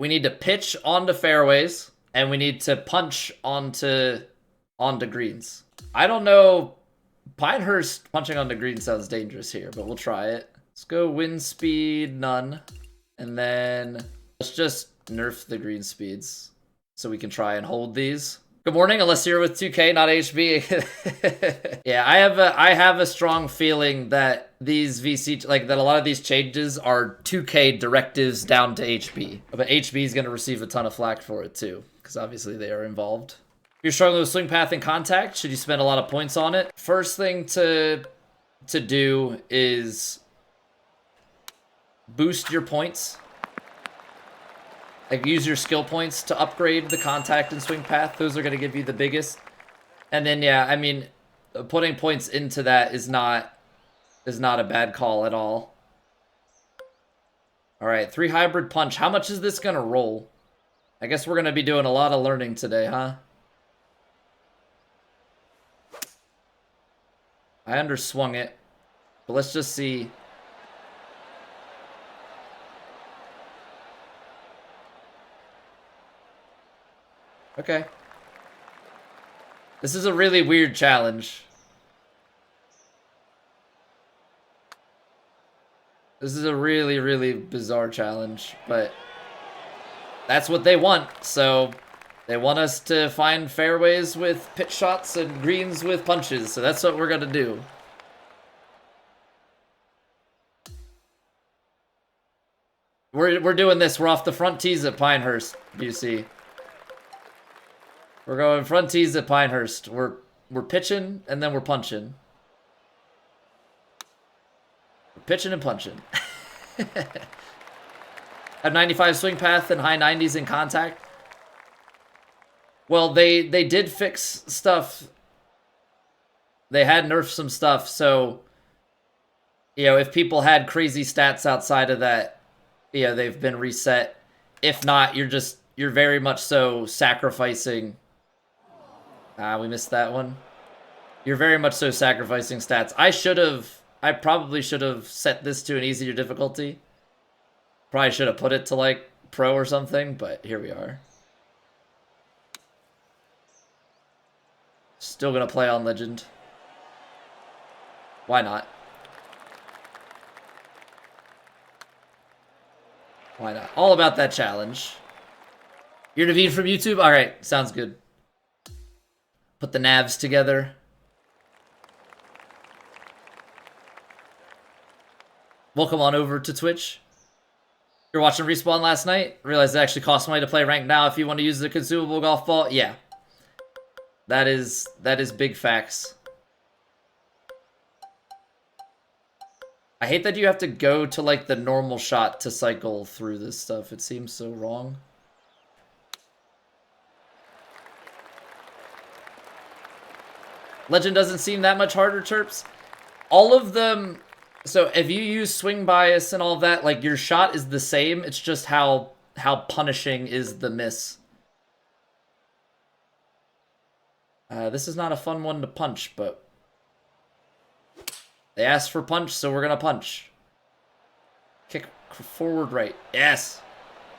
We need to pitch onto fairways, and we need to punch onto greens. I don't know. Pinehurst punching onto green sounds dangerous here, but we'll try it. Let's go wind speed, none. And then let's just nerf the green speeds so we can try and hold these. Good morning, unless you're with 2K, not HB. Yeah, I have a strong feeling that these VC, like that a lot of these changes are 2K directives down to HB. But HB is going to receive a ton of flack for it too, because obviously they are involved. If you're struggling with swing path and contact, should you spend a lot of points on it? First thing to do is boost your points. Like, use your skill points to upgrade the contact and swing path. Those are going to give you the biggest. And then, yeah, I mean, putting points into that is not a bad call at all. All right, 3 hybrid punch. How much is this going to roll? I guess we're going to be doing a lot of learning today, huh? I underswung it, but let's just see. Okay. This is a really weird challenge. This is a really, really bizarre challenge, but that's what they want. So they want us to find fairways with pitch shots and greens with punches. So that's what we're going to do. We're doing this. We're off the front tees at Pinehurst, you see. We're going front tees at Pinehurst. We're pitching and then we're punching. We're pitching and punching. Have 95 swing path and high 90s in contact. Well, they did fix stuff. They had nerfed some stuff, so you know, if people had crazy stats outside of that, yeah, they've been reset. If not, you're very much so sacrificing. We missed that one. You're very much so sacrificing stats. I probably should have set this to an easier difficulty. Probably should have put it to like pro or something, but here we are. Still gonna play on legend. Why not? Why not? All about that challenge. You're Naveed from YouTube? Alright, sounds good. Put the navs together. Welcome on over to Twitch. You're watching Respawn last night? Realized it actually costs money to play ranked now if you want to use the consumable golf ball? Yeah. That is big facts. I hate that you have to go to like the normal shot to cycle through this stuff. It seems so wrong. Legend doesn't seem that much harder, Chirps. All of them, so if you use swing bias and all that, like your shot is the same. It's just how punishing is the miss. This is not a fun one to punch, but they asked for punch, so we're gonna punch. Kick forward right. Yes.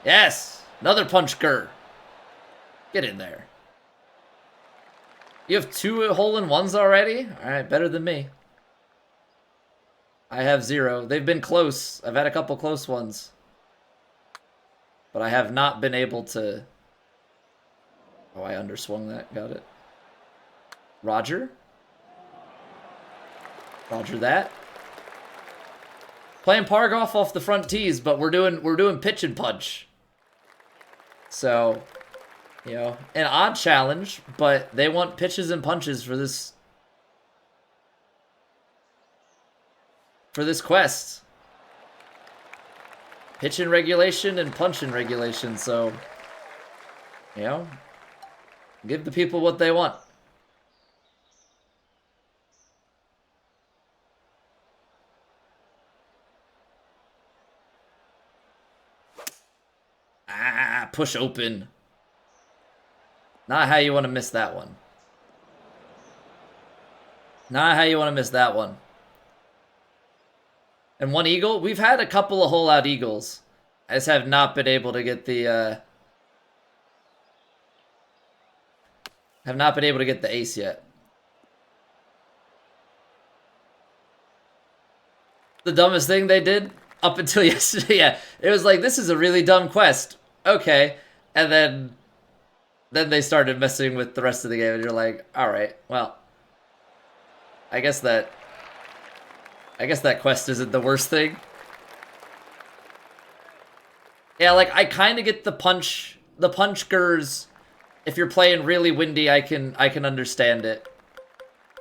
Yes. Another punch, GIR. Get in there. You have 2 hole-in-ones already? Alright, better than me. I have 0. They've been close. I've had a couple close ones. But I have not been able to... Oh, I underswung that. Got it. Roger. Roger that. Playing par golf off the front tees, but we're doing pitch and punch. So, you know, an odd challenge, but they want pitches and punches for this quest. Pitch in regulation and punch in regulation, so you know, give the people what they want. Push open. Not how you want to miss that one. Not how you want to miss that one. And 1 eagle? We've had a couple of hole-out eagles. I just have not been able to get the have not been able to get the ace yet. The dumbest thing they did up until yesterday. Yeah, it was like, this is a really dumb quest. Okay. And then they started messing with the rest of the game, and you're like, all right, well, I guess that quest isn't the worst thing. Yeah, like, I kind of get the punch GIRs. If you're playing really windy, I can understand it.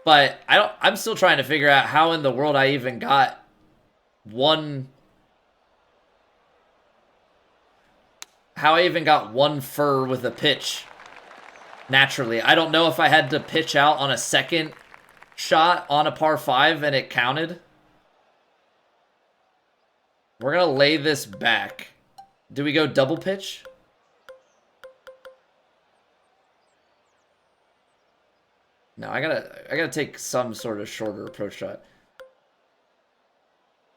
But I'm still trying to figure out how in the world I even got one fur with a pitch naturally. I don't know if I had to pitch out on a second shot on a par 5 and it counted. We're gonna lay this back. Do we go double pitch? No, I gotta take some sort of shorter approach shot.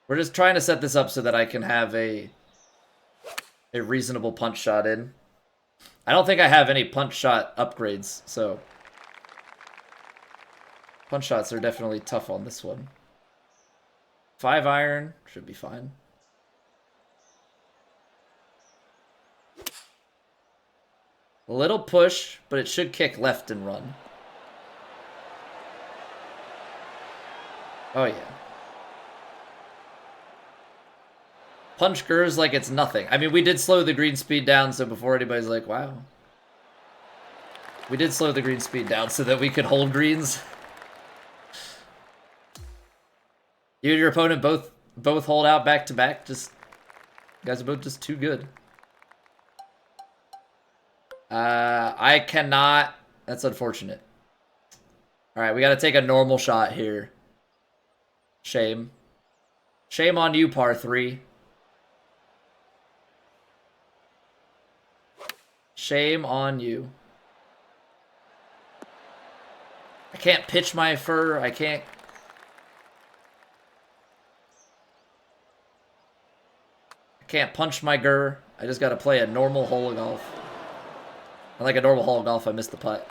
We're just trying to set this up so that I can have a reasonable punch shot in. I don't think I have any punch shot upgrades, so punch shots are definitely tough on this one. 5 iron should be fine. A little push, but it should kick left and run. Oh, yeah. Punch GIRs like it's nothing. I mean, we did slow the green speed down, so before anybody's like, wow. We did slow the green speed down so that we could hold greens. You and your opponent both hold out back to back. Just, you guys are both just too good. I cannot. That's unfortunate. All right, we got to take a normal shot here. Shame. Shame on you, par 3. Shame on you. I can't pitch my fur. I can't punch my GIR. I just got to play a normal hole of golf. And like a normal hole of golf, I missed the putt.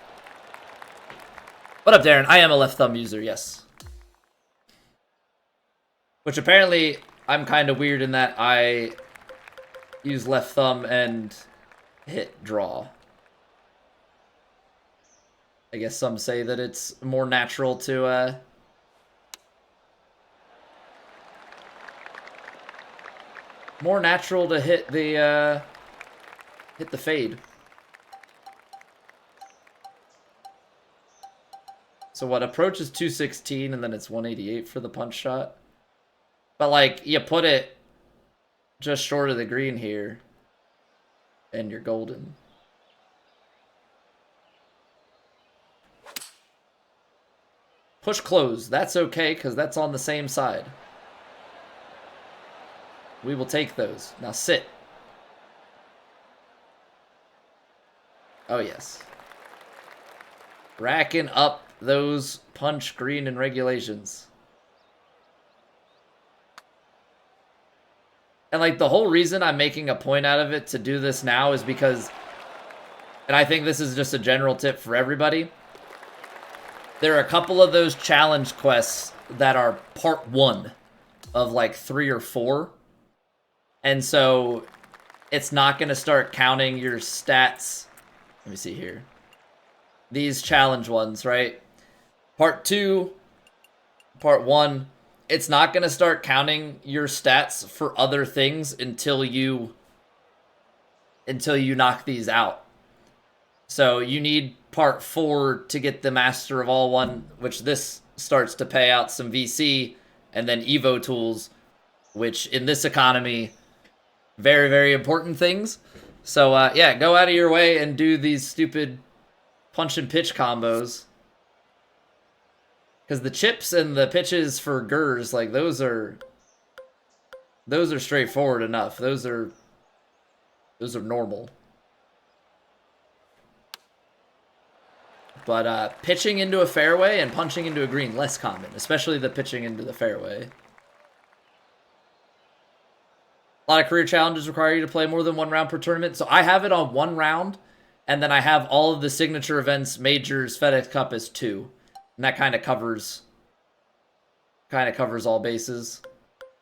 What up, Darren? I am a left thumb user, yes. Which apparently, I'm kind of weird in that I use left thumb and hit draw. I guess some say that it's more natural to hit the fade. So what, approach is 216 and then it's 188 for the punch shot. But like, you put it just short of the green here and you're golden. Push close. That's okay, because that's on the same side. We will take those. Now sit. Oh, yes. Racking up those punch green and regulations. And like, the whole reason I'm making a point out of it to do this now is because, and I think this is just a general tip for everybody, there are a couple of those challenge quests that are part 1 of like 3 or 4. And so it's not going to start counting your stats. Let me see here. These challenge ones, right? Part 2, part 1, it's not going to start counting your stats for other things until you knock these out. So you need part 4 to get the Master of All one, which this starts to pay out some VC, and then Evo tools, which in this economy, very, very important things. So yeah, go out of your way and do these stupid punch and pitch combos. Because the chips and the pitches for GIRs, like, those are straightforward enough. Those are normal. But pitching into a fairway and punching into a green, less common, especially the pitching into the fairway. A lot of career challenges require you to play more than 1 round per tournament. So I have it on 1 round, and then I have all of the signature events, majors, FedEx Cup as 2. And that kind of covers all bases.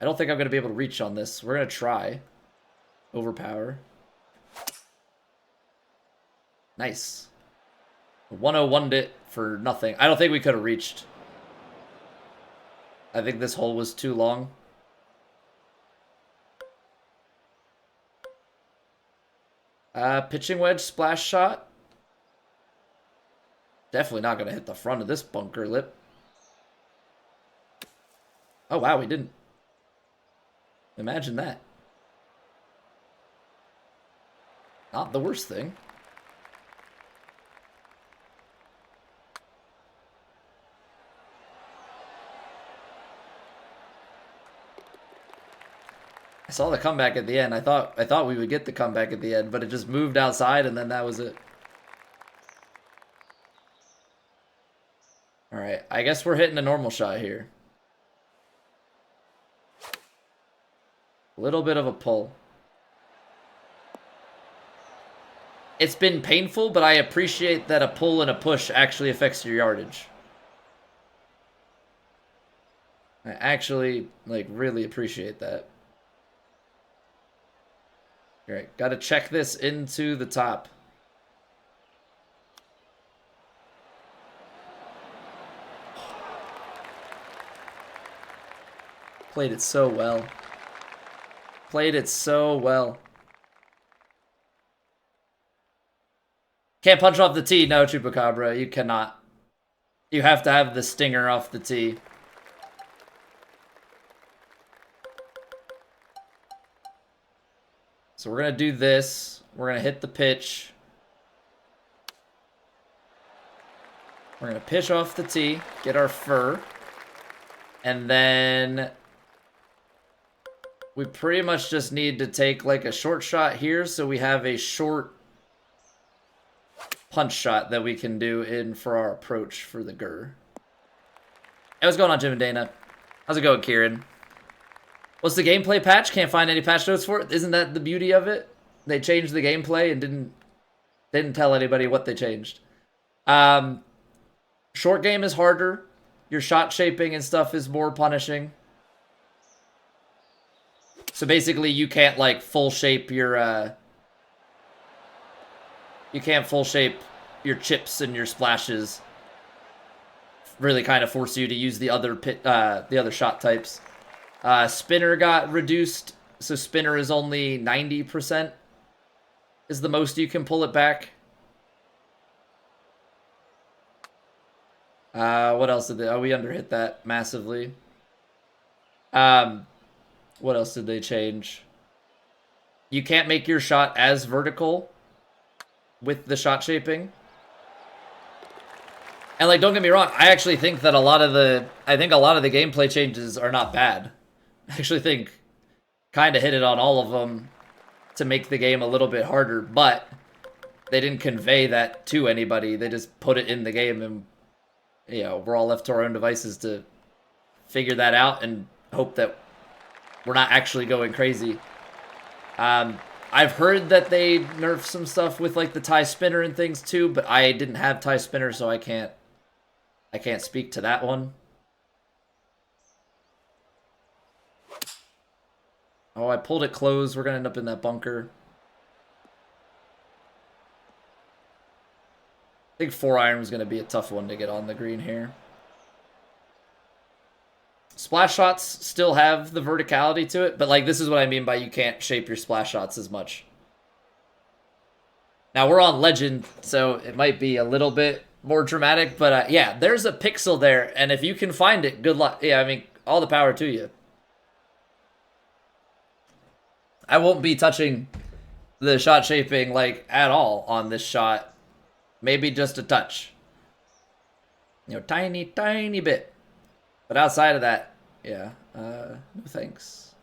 I don't think I'm going to be able to reach on this. We're going to try. Overpower. Nice. 101'd it for nothing. I don't think we could have reached. I think this hole was too long. Pitching wedge, splash shot. Definitely not going to hit the front of this bunker lip. Oh, wow, we didn't. Imagine that. Not the worst thing. I saw the comeback at the end. I thought we would get the comeback at the end, but it just moved outside and then that was it. All right, I guess we're hitting a normal shot here. A little bit of a pull. It's been painful, but I appreciate that a pull and a push actually affects your yardage. I actually, like, really appreciate that. All right, got to check this into the top. Played it so well. Played it so well. Can't punch off the tee. No, Chupacabra, you cannot. You have to have the stinger off the tee. So we're going to do this. We're going to hit the pitch. We're going to pitch off the tee, get our fur. And then we pretty much just need to take like a short shot here so we have a short punch shot that we can do in for our approach for the GIR. Hey, what's going on, Jim and Dana? How's it going, Kieran? What's the gameplay patch? Can't find any patch notes for it. Isn't that the beauty of it? They changed the gameplay and didn't tell anybody what they changed. Short game is harder. Your shot shaping and stuff is more punishing. So basically, you can't like full shape your you can't full shape your chips and your splashes. Really kind of force you to use the other shot types. Spinner got reduced, so spinner is only 90% is the most you can pull it back. What else did they... Oh, we underhit that massively. What else did they change? You can't make your shot as vertical with the shot shaping. And like, don't get me wrong, I actually think that a lot of the gameplay changes are not bad. I actually think kind of hit it on all of them to make the game a little bit harder, but they didn't convey that to anybody. They just put it in the game, and you know, we're all left to our own devices to figure that out and hope that we're not actually going crazy. I've heard that they nerfed some stuff with like the tie spinner and things too, but I didn't have tie spinner, so I can't speak to that one. Oh, I pulled it closed. We're gonna end up in that bunker. I think 4-iron was gonna be a tough one to get on the green here. Splash shots still have the verticality to it, but like this is what I mean by you can't shape your splash shots as much. Now we're on legend, so it might be a little bit more dramatic, but yeah, there's a pixel there, and if you can find it, good luck. Yeah, I mean, all the power to you. I won't be touching the shot shaping like at all on this shot. Maybe just a touch. You know, tiny bit. But outside of that, yeah, no thanks.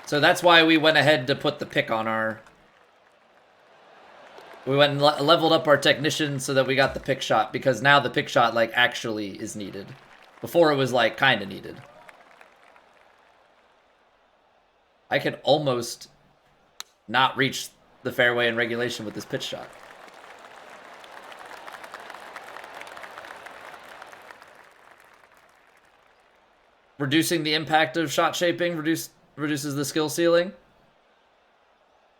So that's why we went ahead to put the pick on our... We went and leveled up our technician so that we got the pick shot, because now the pick shot, like, actually is needed. Before it was like kind of needed. I could almost not reach the fairway in regulation with this pitch shot. Reducing the impact of shot shaping reduces the skill ceiling.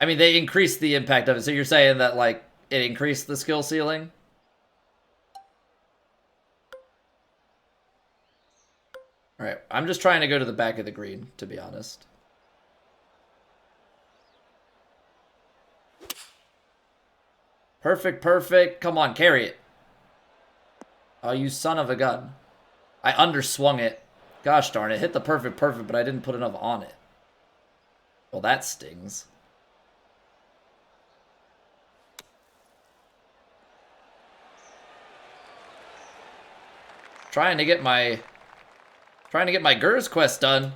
I mean, they increased the impact of it. So you're saying that, like, it increased the skill ceiling? All right, I'm just trying to go to the back of the green, to be honest. Perfect, perfect. Come on, carry it. Oh, you son of a gun. I underswung it. Gosh darn it. Hit the perfect, but I didn't put enough on it. Well, that stings. Trying to get my GIRs quest done.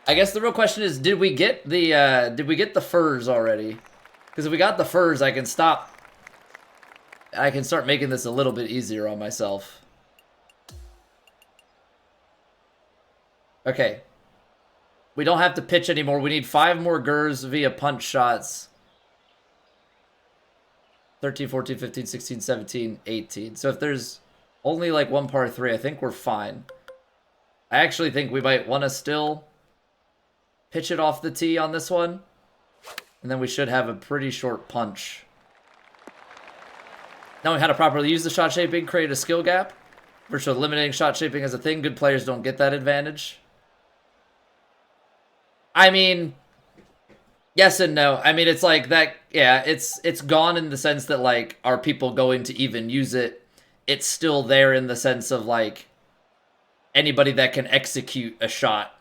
I guess the real question is, did we get the furs already? Because if we got the furs, I can start making this a little bit easier on myself. Okay. We don't have to pitch anymore. We need 5 more GIRs via punch shots. 13, 14, 15, 16, 17, 18. So if there's only like one par 3, I think we're fine. I actually think we might want to still pitch it off the tee on this one. And then we should have a pretty short punch. Knowing how to properly use the shot shaping, create a skill gap. Virtually eliminating shot shaping as a thing. Good players don't get that advantage. I mean, yes and no. I mean, it's like that, yeah, it's gone in the sense that, like, are people going to even use it? It's still there in the sense of, like, anybody that can execute a shot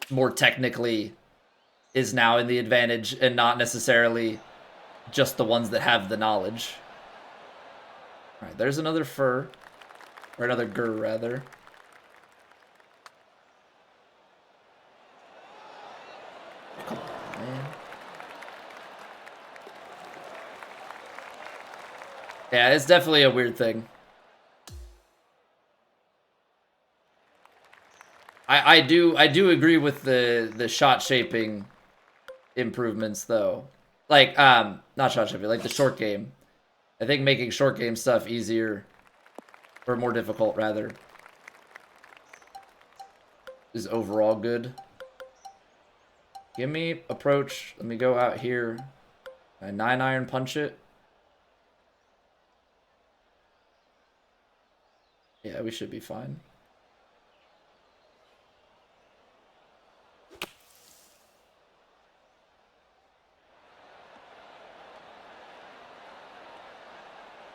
more technically is now in the advantage, and not necessarily just the ones that have the knowledge. All right, there's another fur. Or another GIR, rather. Come on, man. Yeah, it's definitely a weird thing. I do agree with the shot shaping improvements, though. Like, not shot shaping, like the short game. I think making short game stuff easier, or more difficult, rather, is overall good. Give me approach. Let me go out here. I 9-iron punch it. Yeah, we should be fine.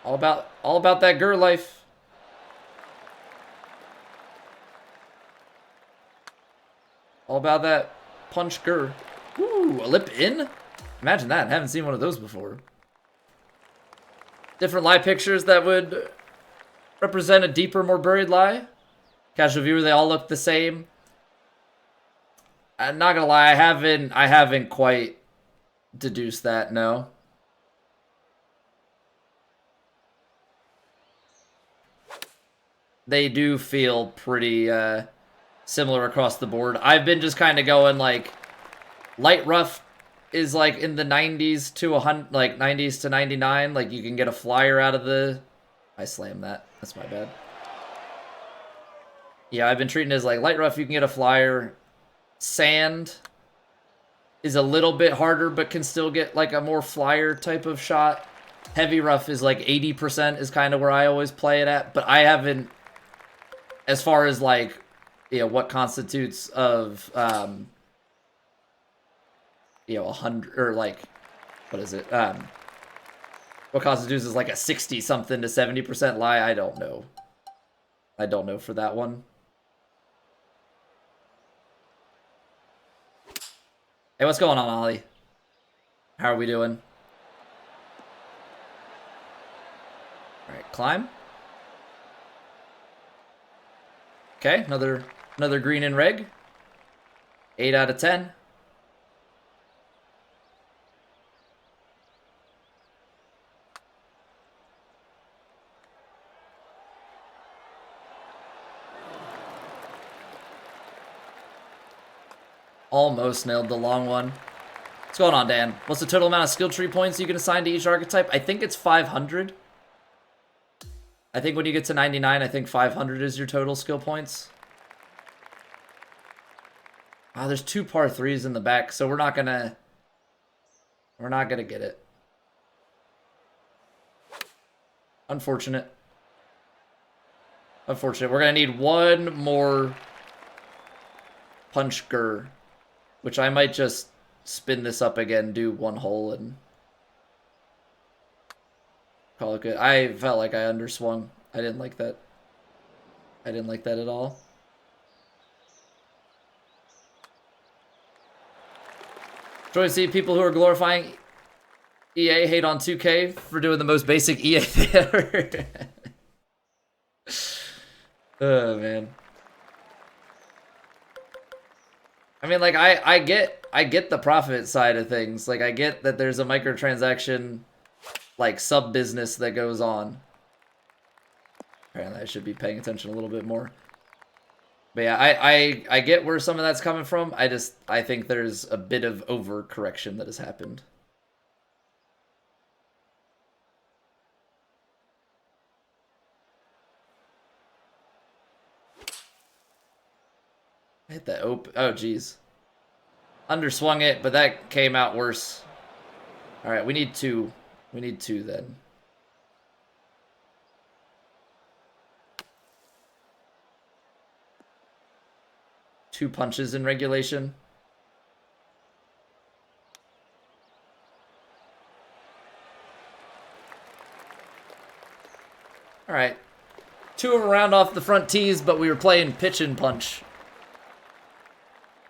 All about that GIR life. All about that punch GIR. Ooh, a lip in? Imagine that. I haven't seen one of those before. Different lie pictures that would represent a deeper, more buried lie. Casual viewer, they all look the same. I'm not gonna lie, I haven't quite deduced that, no. They do feel pretty similar across the board. I've been just kind of going, like, light rough is like in the 90s to 100, like 90s to 99. Like, you can get a flyer out of the... I slammed that. That's my bad. Yeah, I've been treating it as like light rough, you can get a flyer. Sand is a little bit harder, but can still get like a more flyer type of shot. Heavy rough is like 80% is kind of where I always play it at, but I haven't, as far as like, you know, what constitutes of, you know, 100, or like, what is it? What constitutes is like a 60 something to 70% lie? I don't know. I don't know for that one. Hey, what's going on, Ollie? How are we doing? Alright, climb. Okay, another green and reg. 8 out of 10. Almost nailed the long one. What's going on, Dan? What's the total amount of skill tree points you can assign to each archetype? I think it's 500. I think when you get to 99, I think 500 is your total skill points. Oh, there's 2 par 3s in the back, so we're not gonna get it. Unfortunate. Unfortunate. We're gonna need one more punch GIR, which I might just spin this up again, do 1 hole, and call it good. I felt like I underswung. I didn't like that. I didn't like that at all. Joy to see people who are glorifying EA hate on 2K for doing the most basic EA thing ever. Oh, man. I mean, like, I get the profit side of things. Like, I get that there's a microtransaction, like, sub-business that goes on. Apparently, I should be paying attention a little bit more. But yeah, I get where some of that's coming from. I think there's a bit of overcorrection that has happened. I hit that open. Oh, geez. Underswung it, but that came out worse. All right, we need 2. We need 2 then. Two punches in regulation. All right. 2 of them round off the front tees, but we were playing pitch and punch.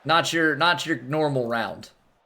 Not your normal round.